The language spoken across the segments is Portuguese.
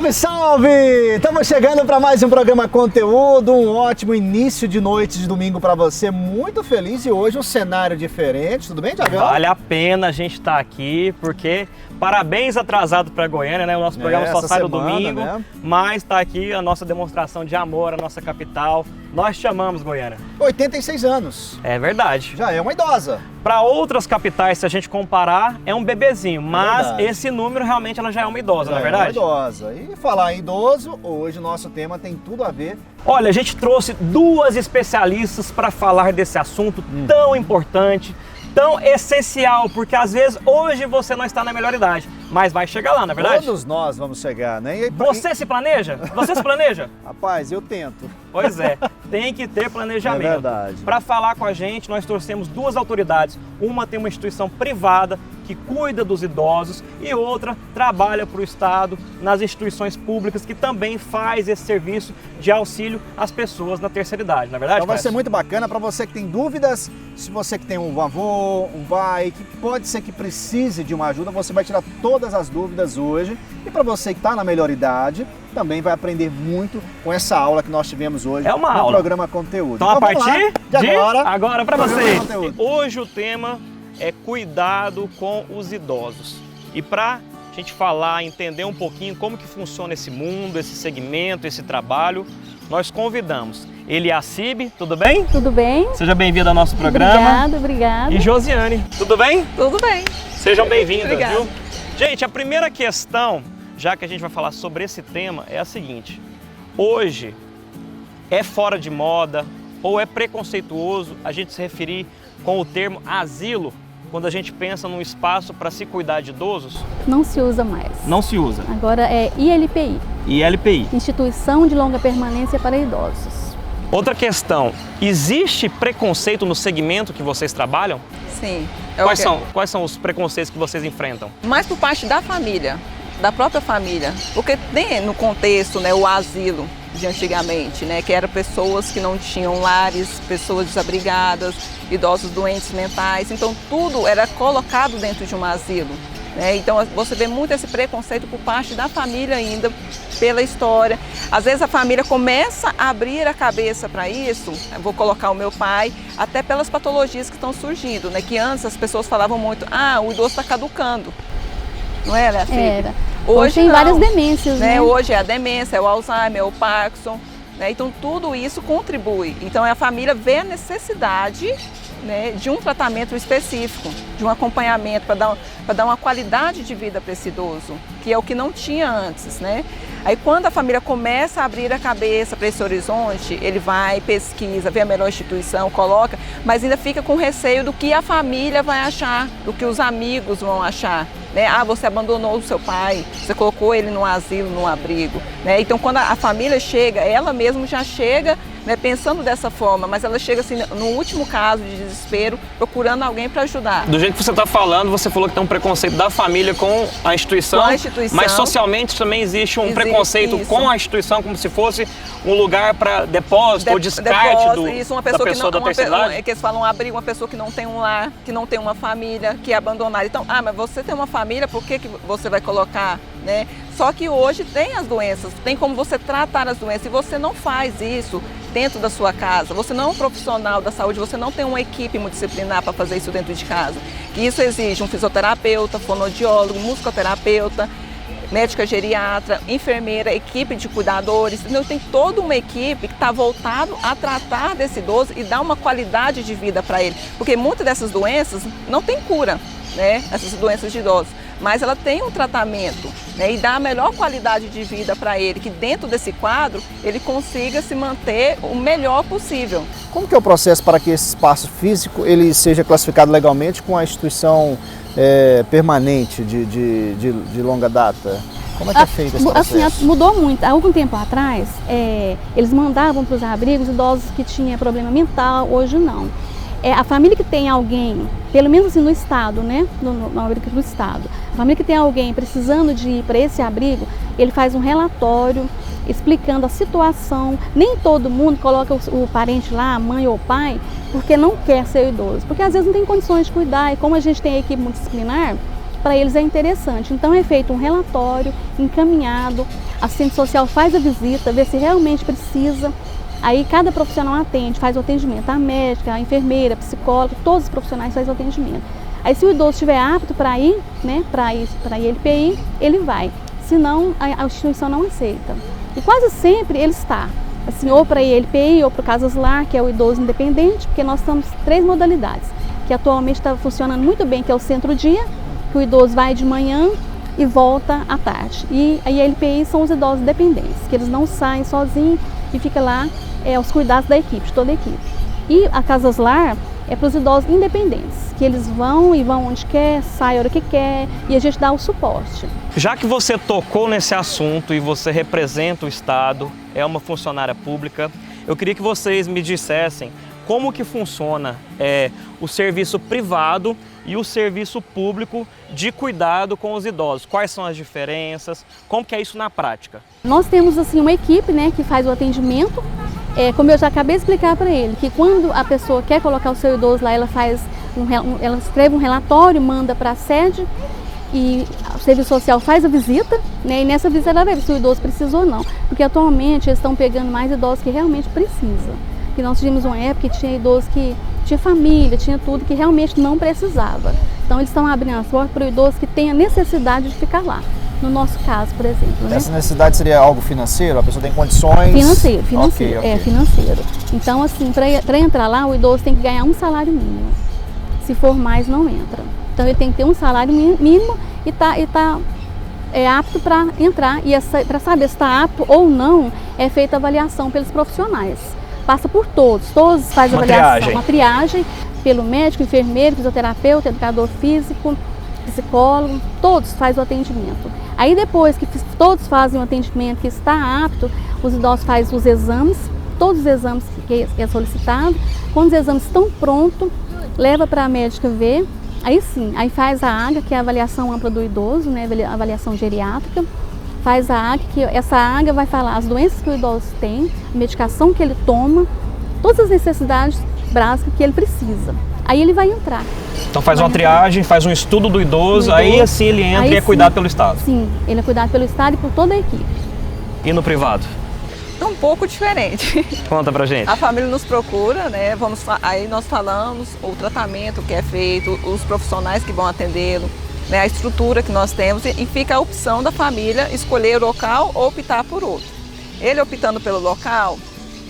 Salve, salve! Estamos chegando para mais um programa Conteúdo, um ótimo início de noite de domingo para você, muito feliz e hoje um cenário diferente, tudo bem, Thiago? Vale a pena a gente estar aqui, porque parabéns atrasado para Goiânia, né? O nosso programa só sai no domingo, né? Mas está aqui a nossa demonstração de amor à nossa capital. Nós te amamos, Goiânia. 86 anos. É verdade. Já é uma idosa. Para outras capitais, se a gente comparar, é um bebezinho, mas esse número realmente ela já é uma idosa, não é verdade? É uma idosa. E falar em idoso, hoje o nosso tema tem tudo a ver. Olha, a gente trouxe duas especialistas para falar desse assunto tão importante, tão essencial, porque às vezes hoje você não está na melhor idade, mas vai chegar lá, não é verdade? Todos nós vamos chegar, né? Você se planeja? Você se planeja? Rapaz, eu tento. Pois é, tem que ter planejamento. É verdade. Para falar com a gente, nós trouxemos duas autoridades. Uma tem uma instituição privada que cuida dos idosos e outra trabalha para o Estado nas instituições públicas que também faz esse serviço de auxílio às pessoas na terceira idade, não é verdade? Então vai ser muito bacana para você que tem dúvidas, se você que tem um avô, um pai, que pode ser que precise de uma ajuda, você vai tirar todas as dúvidas hoje. E para você que está na melhor idade, também vai aprender muito com essa aula que nós tivemos hoje no programa Conteúdo. Então a partir de agora para vocês. Hoje o tema é cuidado com os idosos. E para a gente falar, entender um pouquinho como que funciona esse mundo, esse segmento, esse trabalho, nós convidamos Eliacibe, tudo bem? Tudo bem. Seja bem-vinda ao nosso programa. Obrigada. E Josiane, tudo bem? Tudo bem. Sejam bem-vindas, Obrigada. Viu? Gente, a primeira questão, já que a gente vai falar sobre esse tema, é a seguinte. Hoje é fora de moda ou é preconceituoso a gente se referir com o termo asilo quando a gente pensa num espaço para se cuidar de idosos? Não se usa mais. Não se usa. Agora é ILPI. ILPI. Instituição de Longa Permanência para Idosos. Outra questão, existe preconceito no segmento que vocês trabalham? Sim. Quais são os preconceitos que vocês enfrentam? Mais por parte da família, da própria família. Porque tem no contexto, né, o asilo de antigamente, né, que eram pessoas que não tinham lares, pessoas desabrigadas, idosos doentes mentais. Então tudo era colocado dentro de um asilo. Né? Então você vê muito esse preconceito por parte da família ainda, pela história. Às vezes a família começa a abrir a cabeça para isso, vou colocar o meu pai, até pelas patologias que estão surgindo, né? Que antes as pessoas falavam muito, o idoso está caducando, não era assim? Era. Hoje tem várias demências, né? Hoje é a demência, é o Alzheimer, é o Parkinson, né? Então tudo isso contribui. Então a família vê a necessidade, né, de um tratamento específico, de um acompanhamento para dar uma qualidade de vida para esse idoso, que é o que não tinha antes, né? Aí quando a família começa a abrir a cabeça para esse horizonte, ele vai, pesquisa, vê a melhor instituição, coloca, mas ainda fica com receio do que a família vai achar, do que os amigos vão achar. Né? Você abandonou o seu pai, você colocou ele num asilo, num abrigo. Né? Então quando a família chega, ela mesma já chega, né, pensando dessa forma, mas ela chega assim, no último caso de desespero, procurando alguém para ajudar. Do jeito que você está falando, você falou que tem um preconceito da família com a instituição, mas socialmente também existe um preconceito com a instituição, como se fosse um lugar para depósito ou descarte uma pessoa da pessoa da terceira idade. Que eles falam abrigo, uma pessoa que não tem um lar, que não tem uma família, que é abandonada. Então, mas você tem uma família, por que você vai colocar, né? Só que hoje tem as doenças, tem como você tratar as doenças e você não faz isso dentro da sua casa. Você não é um profissional da saúde, você não tem uma equipe multidisciplinar para fazer isso dentro de casa. E isso exige um fisioterapeuta, fonoaudiólogo, musicoterapeuta, médica geriatra, enfermeira, equipe de cuidadores. Então tem toda uma equipe que está voltado a tratar desse idoso e dar uma qualidade de vida para ele. Porque muitas dessas doenças não tem cura, né? Essas doenças de idosos. Mas ela tem um tratamento, né, e dá a melhor qualidade de vida para ele, que dentro desse quadro ele consiga se manter o melhor possível. Como que é o processo para que esse espaço físico ele seja classificado legalmente com a instituição permanente de longa data? Como é que é feito esse processo? Assim, mudou muito. Há algum tempo atrás, eles mandavam para os abrigos idosos que tinham problema mental, hoje não. A família que tem alguém, pelo menos assim no estado, né, no abrigo do estado, a família que tem alguém precisando de ir para esse abrigo, ele faz um relatório explicando a situação. Nem todo mundo coloca o parente lá, a mãe ou o pai, porque não quer ser idoso, porque às vezes não tem condições de cuidar. E como a gente tem a equipe multidisciplinar, para eles é interessante. Então é feito um relatório encaminhado, a assistente social faz a visita, vê se realmente precisa. Aí cada profissional atende, faz o atendimento, a médica, a enfermeira, a psicóloga, todos os profissionais fazem o atendimento. Aí se o idoso estiver apto para ir, né, para ILPI, ele vai. Senão a instituição não aceita. E quase sempre ele está, assim, ou para ILPI ou para o Casas Lar, que é o idoso independente, porque nós temos 3 modalidades, que atualmente está funcionando muito bem, que é o centro-dia, que o idoso vai de manhã e volta à tarde. E a ILPI são os idosos dependentes, que eles não saem sozinhos e fica lá aos cuidados da equipe, de toda a equipe. E a Casas Lar é para os idosos independentes, que eles vão onde quer, saem a hora que quer e a gente dá o suporte. Já que você tocou nesse assunto e você representa o Estado, é uma funcionária pública, eu queria que vocês me dissessem como que funciona o serviço privado e o serviço público de cuidado com os idosos. Quais são as diferenças? Como que é isso na prática? Nós temos assim uma equipe, né, que faz o atendimento. Como eu já acabei de explicar para ele, que quando a pessoa quer colocar o seu idoso lá, ela ela escreve um relatório, manda para a sede e o serviço social faz a visita, né, e nessa visita ela vai ver se o idoso precisa ou não. Porque atualmente eles estão pegando mais idosos que realmente precisam. Que nós tivemos uma época que tinha idosos que tinha família, tinha tudo, que realmente não precisava. Então eles estão abrindo as portas para o idoso que tem a necessidade de ficar lá. No nosso caso, por exemplo. Essa necessidade seria algo financeiro? A pessoa tem condições? Financeiro. Okay. Financeiro. Então, assim, para entrar lá, o idoso tem que ganhar um salário mínimo. Se for mais, não entra. Então, ele tem que ter um salário mínimo e tá apto para entrar. E para saber se está apto ou não, é feita a avaliação pelos profissionais. Passa por todos fazem avaliação. Uma triagem pelo médico, enfermeiro, fisioterapeuta, educador físico, psicólogo, todos fazem o atendimento. Aí depois que todos fazem o atendimento que está apto, os idosos fazem os exames, todos os exames que é solicitado. Quando os exames estão prontos, leva para a médica ver, aí sim, aí faz a AGA, que é a avaliação ampla do idoso, né, a avaliação geriátrica, faz a AGA, que essa AGA vai falar as doenças que o idoso tem, a medicação que ele toma, todas as necessidades básicas que ele precisa. Aí ele vai entrar. Então faz uma triagem, faz um estudo do idoso, aí assim ele entra e é cuidado pelo Estado. Sim, ele é cuidado pelo Estado e por toda a equipe. E no privado? É um pouco diferente. Conta pra gente. A família nos procura, né? Aí nós falamos o tratamento que é feito, os profissionais que vão atendê-lo, né? A estrutura que nós temos e fica a opção da família escolher o local ou optar por outro. Ele optando pelo local,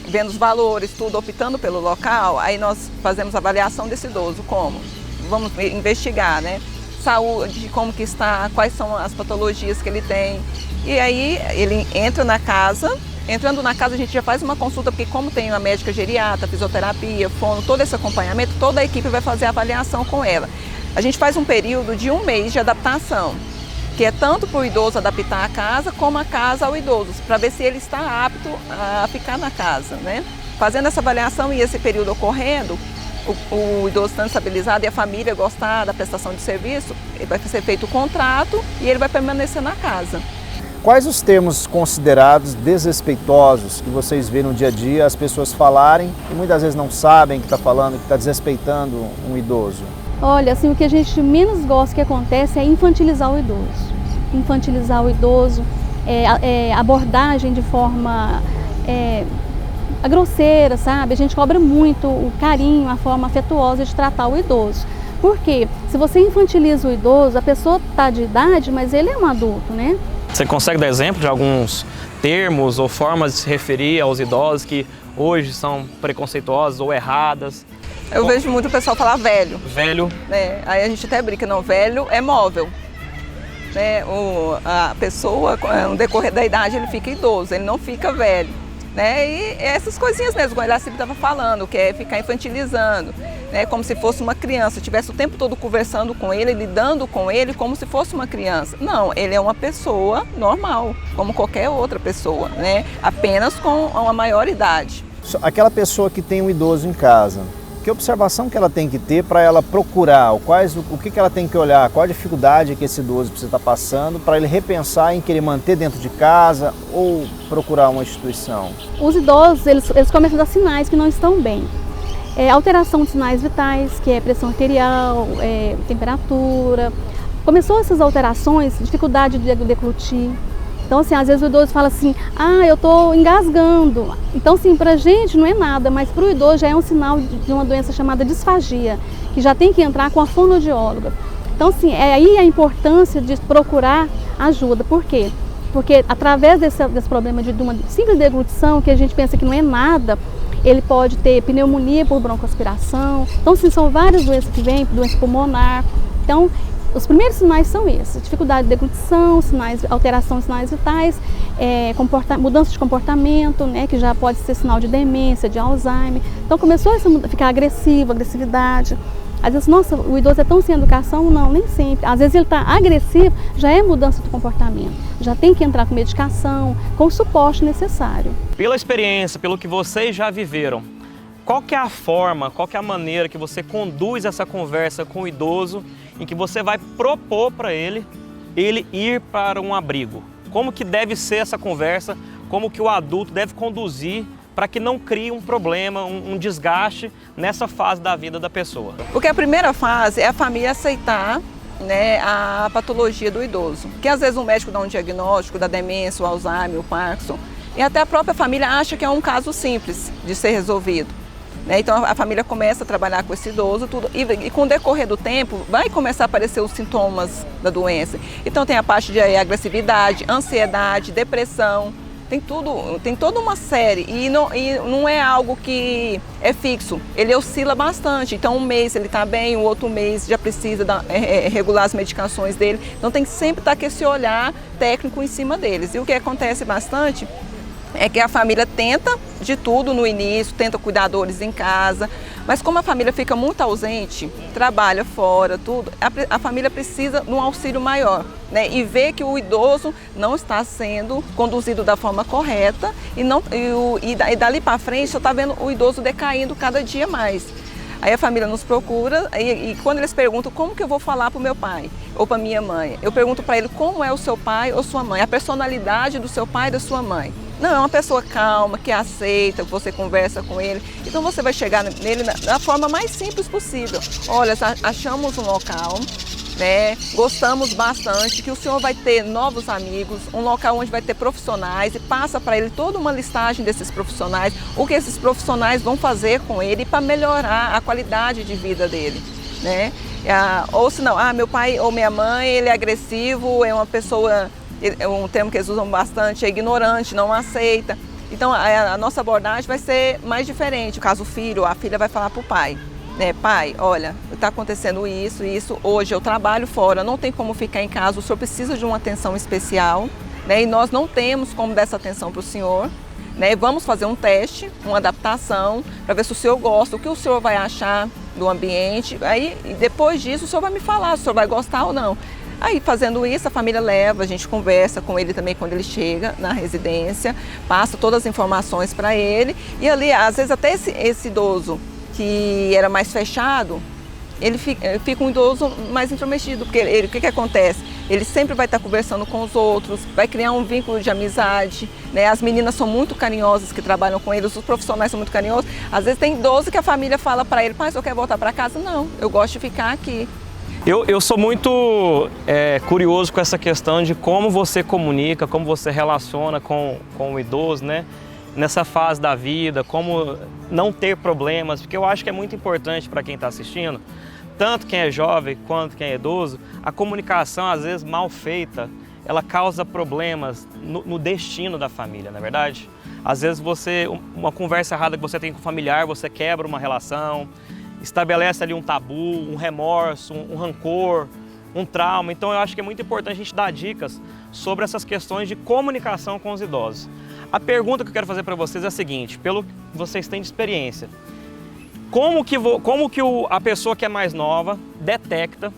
vendo os valores, tudo, optando pelo local, aí nós fazemos a avaliação desse idoso, como? Vamos investigar, né? Saúde, como que está, quais são as patologias que ele tem. E aí ele entra na casa, entrando na casa a gente já faz uma consulta, porque como tem uma médica geriatra, fisioterapia, fono, todo esse acompanhamento, toda a equipe vai fazer a avaliação com ela. A gente faz um período de 1 mês de adaptação, que é tanto para o idoso adaptar a casa, como a casa ao idoso, para ver se ele está apto a ficar na casa, né? Fazendo essa avaliação e esse período ocorrendo, o idoso estando estabilizado e a família gostar da prestação de serviço, vai ser feito o contrato e ele vai permanecer na casa. Quais os termos considerados desrespeitosos que vocês vêem no dia a dia as pessoas falarem e muitas vezes não sabem que está falando, que está desrespeitando um idoso? Olha, assim, o que a gente menos gosta que acontece é infantilizar o idoso. Infantilizar o idoso, abordagem de forma grosseira, sabe? A gente cobra muito o carinho, a forma afetuosa de tratar o idoso. Porque se você infantiliza o idoso, a pessoa está de idade, mas ele é um adulto, né? Você consegue dar exemplo de alguns termos ou formas de se referir aos idosos que hoje são preconceituosas ou erradas? Eu vejo muito o pessoal falar velho. Velho. Aí a gente até brinca, não, velho é móvel. Né? A pessoa, no decorrer da idade, ele fica idoso, ele não fica velho. Né? E essas coisinhas mesmo, como a Iraci estava falando, que é ficar infantilizando, né? Como se fosse uma criança, estivesse o tempo todo conversando com ele, lidando com ele como se fosse uma criança. Não, ele é uma pessoa normal, como qualquer outra pessoa, né? Apenas com uma maior idade. Aquela pessoa que tem um idoso em casa, que observação que ela tem que ter para ela procurar? O que ela tem que olhar? Qual a dificuldade que esse idoso precisa estar passando para ele repensar em querer manter dentro de casa ou procurar uma instituição? Os idosos, eles começam a dar sinais que não estão bem. Alteração de sinais vitais, que é pressão arterial, temperatura, começou essas alterações, dificuldade de deglutir. Então, assim, às vezes o idoso fala assim, eu estou engasgando. Então, assim, para a gente não é nada, mas para o idoso já é um sinal de uma doença chamada disfagia, que já tem que entrar com a fonoaudióloga. Então, assim, é aí a importância de procurar ajuda. Por quê? Porque através desse problema de uma simples deglutição, que a gente pensa que não é nada, ele pode ter pneumonia por broncoaspiração. Então, assim, são várias doenças que vêm, doença pulmonar. Então, os primeiros sinais são esses: dificuldade de deglutição, alteração de sinais vitais, mudança de comportamento, né, que já pode ser sinal de demência, de Alzheimer. Então, começou a ficar agressividade. Às vezes, nossa, o idoso é tão sem educação? Não, nem sempre. Às vezes ele está agressivo, já é mudança de comportamento. Já tem que entrar com medicação, com o suporte necessário. Pela experiência, pelo que vocês já viveram, qual que é a forma, qual que é a maneira que você conduz essa conversa com o idoso, em que você vai propor para ele ir para um abrigo? Como que deve ser essa conversa? Como que o adulto deve conduzir para que não crie um problema, um desgaste nessa fase da vida da pessoa? Porque a primeira fase é a família aceitar, né, a patologia do idoso. Que às vezes um médico dá um diagnóstico da demência, o Alzheimer, o Parkinson, e até a própria família acha que é um caso simples de ser resolvido. Então a família começa a trabalhar com esse idoso e com o decorrer do tempo vai começar a aparecer os sintomas da doença. Então tem a parte de agressividade, ansiedade, depressão, tem toda uma série e não é algo que é fixo, ele oscila bastante. Então um mês ele está bem, o outro mês já precisa regular as medicações dele. Então tem que sempre estar com esse olhar técnico em cima deles. E o que acontece bastante é que a família tenta de tudo no início, tenta cuidadores em casa, mas como a família fica muito ausente, trabalha fora, tudo, a família precisa de um auxílio maior, né? E ver que o idoso não está sendo conduzido da forma correta e dali para frente só está vendo o idoso decaindo cada dia mais. Aí a família nos procura e quando eles perguntam como que eu vou falar para o meu pai ou para minha mãe, eu pergunto para ele como é o seu pai ou sua mãe, a personalidade do seu pai e da sua mãe. Não, é uma pessoa calma, que aceita, que você conversa com ele. Então você vai chegar nele da forma mais simples possível. Olha, achamos um local, né? Gostamos bastante, que o senhor vai ter novos amigos, um local onde vai ter profissionais e passa para ele toda uma listagem desses profissionais, o que esses profissionais vão fazer com ele para melhorar a qualidade de vida dele, né? Ou se não, meu pai ou minha mãe, ele é agressivo, é uma pessoa, um termo que eles usam bastante, é ignorante, não aceita. Então a nossa abordagem vai ser mais diferente. No caso, o filho, a filha vai falar para o pai, né? Pai, olha, está acontecendo isso, hoje eu trabalho fora, não tem como ficar em casa, o senhor precisa de uma atenção especial, né? E nós não temos como dar essa atenção para o senhor, né? Vamos fazer um teste, uma adaptação, para ver se o senhor gosta, o que o senhor vai achar do ambiente. Aí, depois disso, o senhor vai me falar se o senhor vai gostar ou não. Aí, fazendo isso, a família leva, a gente conversa com ele também quando ele chega na residência, passa todas as informações para ele. E ali, às vezes, até esse idoso que era mais fechado, ele fica um idoso mais intrometido, porque o que acontece? Ele sempre vai estar conversando com os outros, vai criar um vínculo de amizade, né? As meninas são muito carinhosas que trabalham com eles, os profissionais são muito carinhosos. Às vezes tem idoso que a família fala para ele, pai, você quer voltar para casa? Não, eu gosto de ficar aqui. Eu sou muito curioso com essa questão de como você comunica, como você relaciona com o idoso, né? Nessa fase da vida, como não ter problemas, porque eu acho que é muito importante para quem está assistindo, tanto quem é jovem quanto quem é idoso, a comunicação, às vezes mal feita, ela causa problemas no destino da família, não é verdade? Às vezes uma conversa errada que você tem com o familiar, você quebra uma relação, estabelece ali um tabu, um remorso, um rancor, um trauma. Então eu acho que é muito importante a gente dar dicas sobre essas questões de comunicação com os idosos. A pergunta que eu quero fazer para vocês é a seguinte, pelo que vocês têm de experiência, como que a pessoa que é mais nova detecta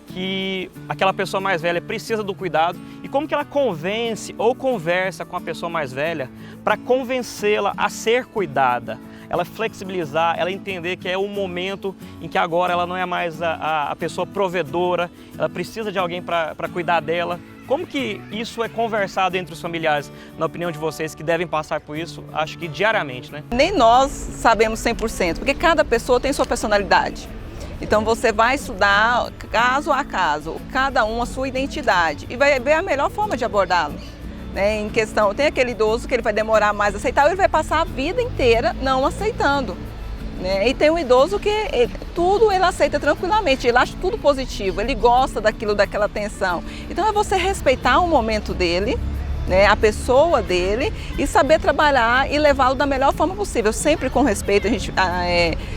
que aquela pessoa mais velha precisa do cuidado e como que ela convence ou conversa com a pessoa mais velha para convencê-la a ser cuidada, ela flexibilizar, ela entender que é um momento em que agora ela não é mais a pessoa provedora, ela precisa de alguém para cuidar dela. Como que isso é conversado entre os familiares, na opinião de vocês, que devem passar por isso, acho que diariamente, né? Nem nós sabemos 100%, porque cada pessoa tem sua personalidade. Então você vai estudar caso a caso, cada um a sua identidade e vai ver a melhor forma de abordá-lo. Né? Em questão, tem aquele idoso que ele vai demorar mais a aceitar, ou ele vai passar a vida inteira não aceitando. Né? E tem um idoso que tudo ele aceita tranquilamente, ele acha tudo positivo, ele gosta daquela atenção. Então é você respeitar o momento dele, né, a pessoa dele, e saber trabalhar e levá-lo da melhor forma possível, sempre com respeito. A gente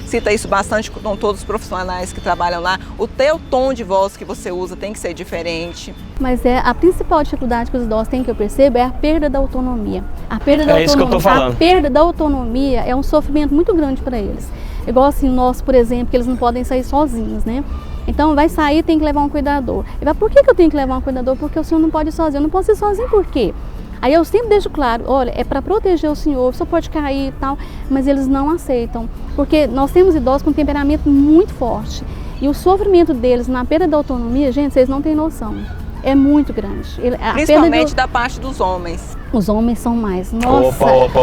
cita isso bastante com todos os profissionais que trabalham lá. O teu tom de voz que você usa tem que ser diferente. Mas a principal dificuldade que os idosos têm, que eu percebo, é a perda da autonomia. A perda da autonomia, isso que eu tô falando. A perda da autonomia é um sofrimento muito grande para eles. Igual assim, nós, por exemplo, que eles não podem sair sozinhos, né? Então vai sair, tem que levar um cuidador. Ele vai, por que eu tenho que levar um cuidador? Porque o senhor não pode ir sozinho. Eu não posso ir sozinho, por quê? Aí eu sempre deixo claro, olha, é para proteger o senhor pode cair e tal, mas eles não aceitam. Porque nós temos idosos com temperamento muito forte. E o sofrimento deles na perda da autonomia, gente, vocês não têm noção. É muito grande. Principalmente da parte dos homens. Os homens são mais. Nossa! Opa!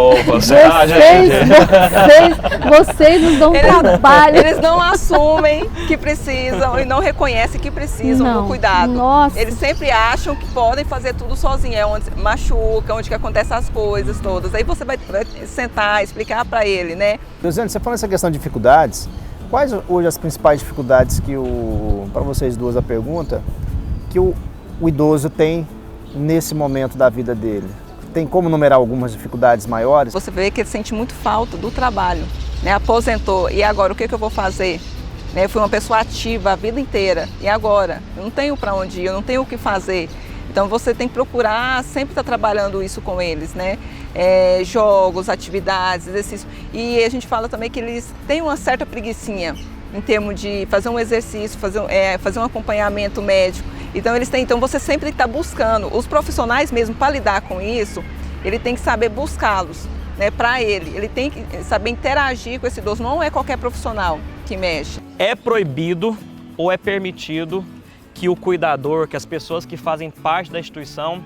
Vocês nos dão trabalho. Eles não assumem que precisam e não reconhecem que precisam do cuidado. Nossa. Eles sempre acham que podem fazer tudo sozinhos. É onde machuca, onde que acontecem as coisas todas. Aí você vai sentar, explicar para ele, né? Josiane, você falando essa questão de dificuldades, quais hoje as principais dificuldades que para vocês duas a pergunta, que o idoso tem nesse momento da vida dele? Tem como numerar algumas dificuldades maiores? Você vê que ele sente muito falta do trabalho, né? Aposentou, e agora o que eu vou fazer? Né? Eu fui uma pessoa ativa a vida inteira, e agora? Eu não tenho para onde ir, eu não tenho o que fazer. Então você tem que procurar sempre estar trabalhando isso com eles, né? Jogos, atividades, exercícios. E a gente fala também que eles têm uma certa preguicinha em termos de fazer um exercício, fazer um acompanhamento médico. Então você sempre tem que estar buscando. Os profissionais mesmo, para lidar com isso, ele tem que saber buscá-los, né, para ele. Ele tem que saber interagir com esse idoso. Não é qualquer profissional que mexe. É proibido ou é permitido que o cuidador, que as pessoas que fazem parte da instituição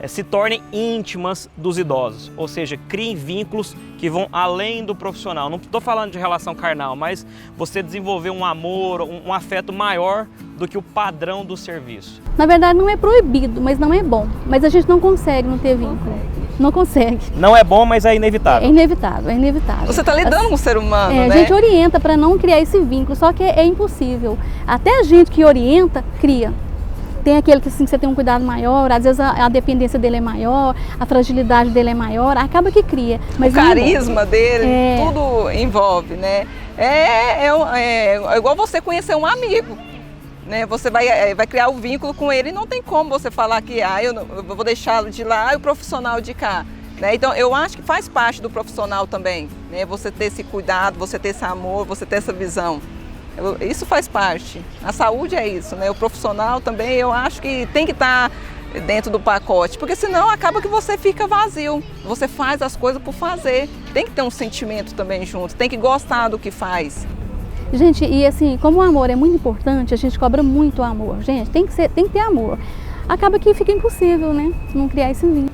se tornem íntimas dos idosos, ou seja, criem vínculos que vão além do profissional. Não estou falando de relação carnal, mas você desenvolver um amor, um afeto maior do que o padrão do serviço. Na verdade não é proibido, mas não é bom. Mas a gente não consegue não ter vínculo. Não consegue. Não é bom, mas é inevitável. É inevitável, é inevitável. Você está lidando com o ser humano, né? A gente orienta para não criar esse vínculo, só que é impossível. Até a gente que orienta, cria. Tem aquele que, assim, que você tem um cuidado maior, às vezes a dependência dele é maior, a fragilidade dele é maior, acaba que cria. Mas o carisma dele, tudo envolve, né? É igual você conhecer um amigo, né? Você vai criar um vínculo com ele e não tem como você falar que eu vou deixá-lo de lá e o profissional de cá. Né? Então eu acho que faz parte do profissional também, né? Você ter esse cuidado, você ter esse amor, você ter essa visão. Isso faz parte. A saúde é isso, né? O profissional também, eu acho que tem que estar dentro do pacote, porque senão acaba que você fica vazio. Você faz as coisas por fazer. Tem que ter um sentimento também junto, tem que gostar do que faz. Gente, e assim, como o amor é muito importante, a gente cobra muito o amor. Gente, tem que ter amor. Acaba que fica impossível, né? Não criar esse vínculo.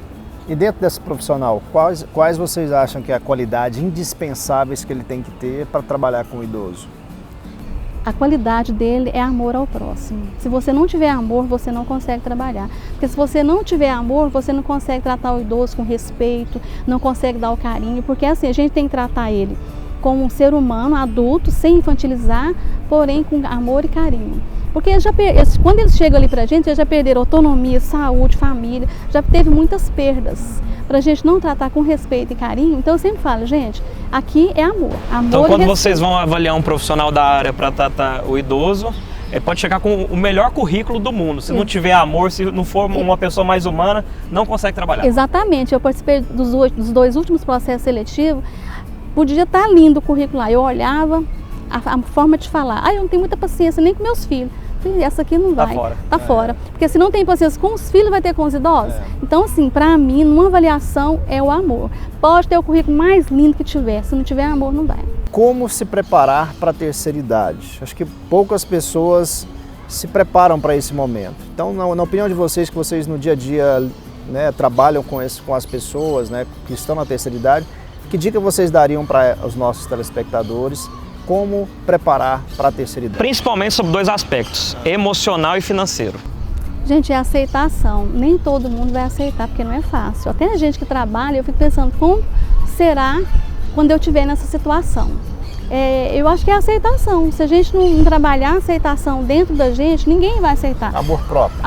E dentro desse profissional, quais vocês acham que é a qualidade indispensáveis que ele tem que ter para trabalhar com o idoso? A qualidade dele é amor ao próximo. Se você não tiver amor, você não consegue trabalhar. Porque se você não tiver amor, você não consegue tratar o idoso com respeito, não consegue dar o carinho, porque assim, a gente tem que tratar ele como um ser humano adulto, sem infantilizar, porém com amor e carinho. Porque quando eles chegam ali pra gente, eles já perderam autonomia, saúde, família, já teve muitas perdas. Pra gente não tratar com respeito e carinho, então eu sempre falo, gente, aqui é amor. Então quando vocês vão avaliar um profissional da área para tratar o idoso, pode chegar com o melhor currículo do mundo. Se não tiver amor, se não for uma pessoa mais humana, não consegue trabalhar. Exatamente, eu participei dos 2 últimos processos seletivos, podia estar lindo o currículo lá, eu olhava a forma de falar, eu não tenho muita paciência nem com meus filhos. Essa aqui não vai, tá fora. Porque se não tem paciência com os filhos, vai ter com os idosos? Então, assim, pra mim, numa avaliação, é o amor. Pode ter o currículo mais lindo que tiver, se não tiver amor, não vai. Como se preparar para a terceira idade? Acho que poucas pessoas se preparam para esse momento. Então, na opinião de vocês, que vocês no dia a dia, né, trabalham com as pessoas, né, que estão na terceira idade, que dica vocês dariam para os nossos telespectadores como preparar para a terceira idade? Principalmente sobre 2 aspectos, emocional e financeiro. Gente, é aceitação. Nem todo mundo vai aceitar, porque não é fácil. Até a gente que trabalha, eu fico pensando, como será quando eu estiver nessa situação? Eu acho que é aceitação. Se a gente não trabalhar a aceitação dentro da gente, ninguém vai aceitar. Amor próprio.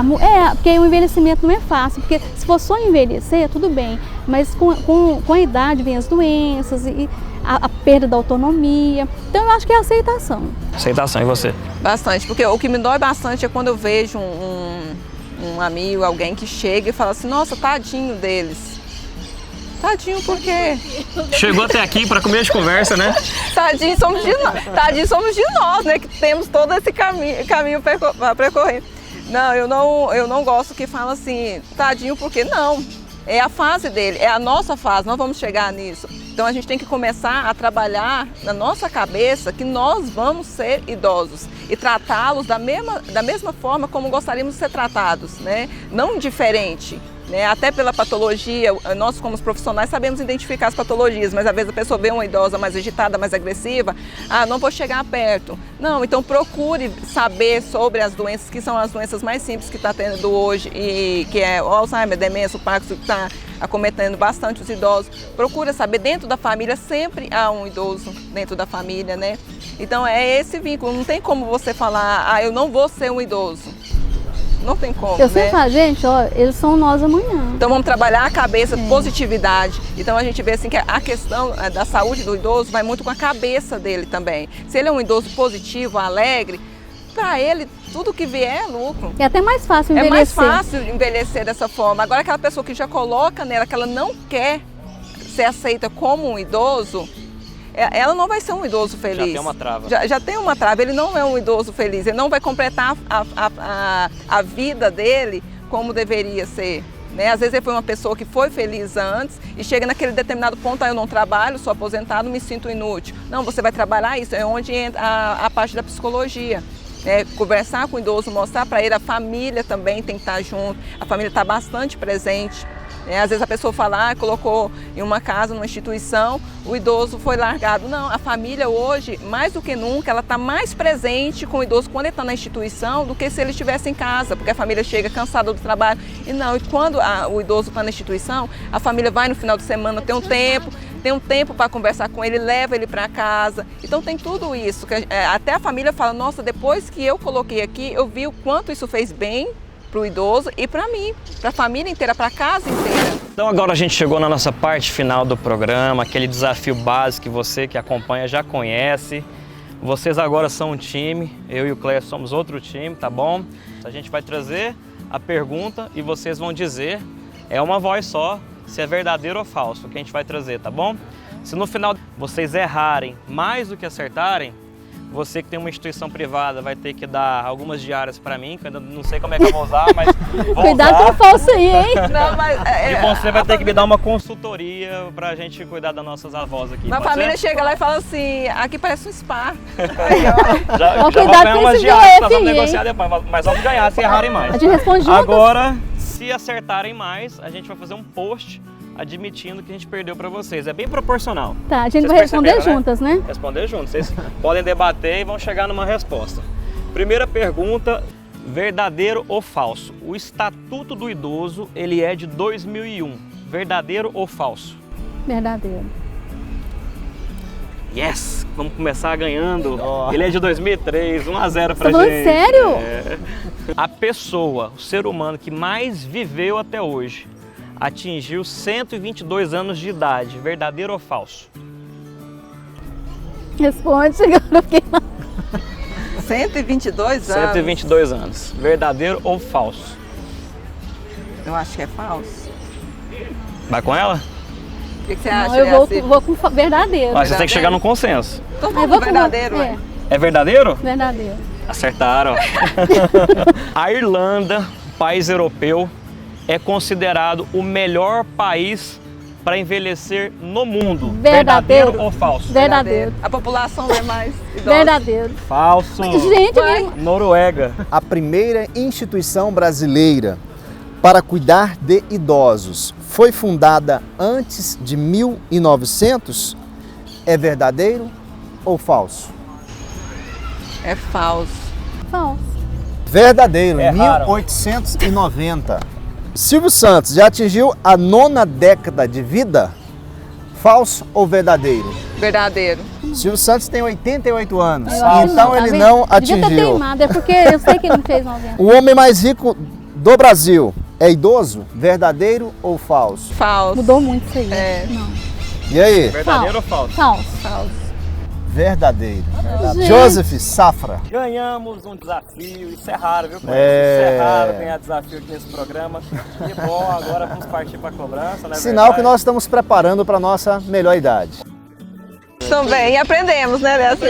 Porque o envelhecimento não é fácil. Porque se for só envelhecer, tudo bem. Mas com a idade vem as doenças e a perda da autonomia. Então eu acho que é aceitação. Aceitação, e você? Bastante, porque o que me dói bastante é quando eu vejo um amigo, alguém que chega e fala assim, nossa, tadinho deles. Tadinho por quê? Chegou até aqui para comer de conversa, né? Tadinho somos de nós, né? Que temos todo esse caminho para percorrer. Não, eu não gosto que fala assim, tadinho porque não. É a fase dele, é a nossa fase, nós vamos chegar nisso. Então a gente tem que começar a trabalhar na nossa cabeça que nós vamos ser idosos e tratá-los da mesma forma como gostaríamos de ser tratados, né? Não diferente. Né? Até pela patologia, nós como profissionais sabemos identificar as patologias, mas às vezes a pessoa vê uma idosa mais agitada, mais agressiva, não vou chegar perto. Não, então procure saber sobre as doenças, que são as doenças mais simples que está tendo hoje, e que é o Alzheimer, demência, o Parkinson, que está acometendo bastante os idosos. Procura saber, dentro da família sempre há um idoso dentro da família, né? Então é esse vínculo, não tem como você falar, eu não vou ser um idoso. Não tem como, Eu sempre falo, gente, ó, eles são nós amanhã. Então vamos trabalhar a cabeça, positividade. Então a gente vê assim que a questão da saúde do idoso vai muito com a cabeça dele também. Se ele é um idoso positivo, alegre, para ele tudo que vier é lucro. É até mais fácil envelhecer. É mais fácil envelhecer dessa forma. Agora aquela pessoa que já coloca nela que ela não quer ser aceita como um idoso, ela não vai ser um idoso feliz. Já tem uma trava. Já tem uma trava, ele não é um idoso feliz, ele não vai completar a vida dele como deveria ser. Né? Às vezes ele foi uma pessoa que foi feliz antes e chega naquele determinado ponto, eu não trabalho, sou aposentado, me sinto inútil. Não, você vai trabalhar isso, é onde entra a parte da psicologia. Conversar com o idoso, mostrar para ele, a família também tem que estar junto, a família está bastante presente. Às vezes a pessoa fala, colocou em uma casa, numa instituição, o idoso foi largado. Não, a família hoje, mais do que nunca, ela está mais presente com o idoso quando ele está na instituição do que se ele estivesse em casa, porque a família chega cansada do trabalho. E não, e quando o idoso está na instituição, a família vai no final de semana, tem um tempo para conversar com ele, leva ele para casa. Então tem tudo isso, que até a família fala, nossa, depois que eu coloquei aqui, eu vi o quanto isso fez bem para o idoso e para mim, para a família inteira, para a casa inteira. Então agora a gente chegou na nossa parte final do programa, aquele desafio básico que você que acompanha já conhece. Vocês agora são um time, eu e o Clécio somos outro time, tá bom? A gente vai trazer a pergunta e vocês vão dizer, é uma voz só, se é verdadeiro ou falso, o que a gente vai trazer, tá bom? Se no final vocês errarem mais do que acertarem, você que tem uma instituição privada vai ter que dar algumas diárias para mim, que eu ainda não sei como é que eu vou usar, mas vou Cuidado com o falso aí, hein? Não, mas, e você vai ter que me dar uma consultoria pra gente cuidar das nossas avós aqui. A família chega lá e fala assim, aqui parece um spa. Já vou ganhar umas diárias, nós vamos negociar depois, mas vamos ganhar se errarem mais. A gente responde juntas. Agora, se acertarem mais, a gente vai fazer um post admitindo que a gente perdeu para vocês. É bem proporcional. Tá, a gente Vocês vai responder perceberam, juntas, né? Responder juntos. Vocês podem debater e vão chegar numa resposta. Primeira pergunta, verdadeiro ou falso? O Estatuto do Idoso, ele é de 2001. Verdadeiro ou falso? Verdadeiro. Yes! Vamos começar ganhando. Ele é de 2003, 1-0 pra Tá falando gente. sério? A pessoa, o ser humano que mais viveu até hoje, atingiu 122 anos de idade. Verdadeiro ou falso? Responde, agora fiquei lá. 122 anos. 122 anos. Verdadeiro ou falso? Eu acho que é falso. Vai com ela? O que você acha? Não, eu vou com verdadeiro. Mas você tem que chegar num consenso. Tô Eu falando vou com verdadeiro, é, É verdadeiro? verdadeiro. Acertaram. A Irlanda, país europeu, é considerado o melhor país para envelhecer no mundo. Verdadeiro. Ou falso? Verdadeiro. A população é mais idosa. Verdadeiro. Falso. Gente, Noruega. A primeira instituição brasileira para cuidar de idosos foi fundada antes de 1900? É verdadeiro ou falso? É falso. Falso. Verdadeiro, em Erraram. 1890. Silvio Santos já atingiu a 9ª década de vida? Falso ou verdadeiro? Verdadeiro. Silvio Santos tem 88 anos, Eu acho que então tá ele vendo? não Devia ter atingiu. teimado, é porque eu sei que ele não fez 90. O homem mais rico do Brasil é idoso? Verdadeiro ou falso? Falso. Mudou muito isso aí. É. Não. E aí? Verdadeiro ou falso? Falso. Falso. Verdadeiro. Gente. Joseph Safra. Ganhamos um desafio, isso é raro, viu? Clécio? É. Isso é raro ganhar desafio aqui nesse programa. Que bom, agora vamos partir para a cobrança, né? Sinal que nós estamos preparando para a nossa melhor idade. Também. E aprendemos, né, dessa?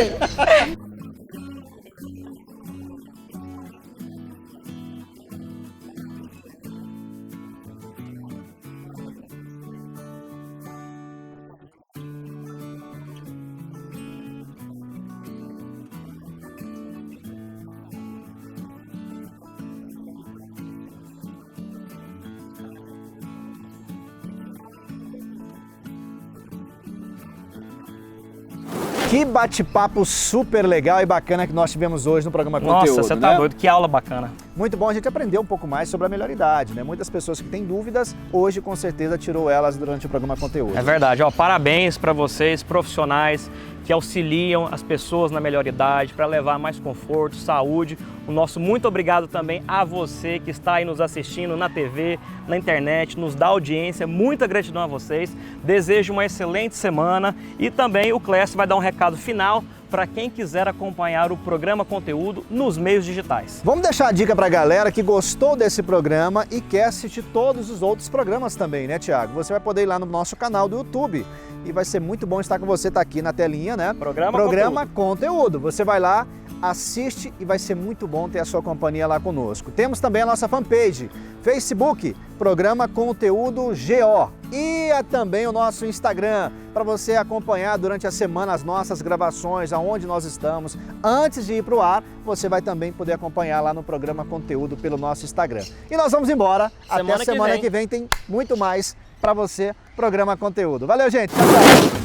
Que bate-papo super legal e bacana que nós tivemos hoje no programa Conteúdo. Nossa, você tá né? doido, que aula bacana. Muito bom a gente aprender um pouco mais sobre a melhor idade, né? Muitas pessoas que têm dúvidas, hoje com certeza tirou elas durante o programa Conteúdo. É verdade, ó, parabéns para vocês, profissionais que auxiliam as pessoas na melhor idade para levar mais conforto, saúde. O nosso muito obrigado também a você que está aí nos assistindo na TV, na internet, nos dá audiência. Muita gratidão a vocês. Desejo uma excelente semana e também o Clécio vai dar um recado final para quem quiser acompanhar o programa Conteúdo nos meios digitais. Vamos deixar a dica para a galera que gostou desse programa e quer assistir todos os outros programas também, né, Tiago? Você vai poder ir lá no nosso canal do YouTube e vai ser muito bom estar com você, tá aqui na telinha, né? Programa Conteúdo. Você vai lá, assiste e vai ser muito bom ter a sua companhia lá conosco. Temos também a nossa fanpage, Facebook, Programa Conteúdo GO. E também o nosso Instagram, para você acompanhar durante a semana as nossas gravações, aonde nós estamos. Antes de ir para o ar, você vai também poder acompanhar lá no Programa Conteúdo pelo nosso Instagram. E nós vamos embora. Até semana que vem tem muito mais para você, Programa Conteúdo. Valeu, gente. Tchau, tchau.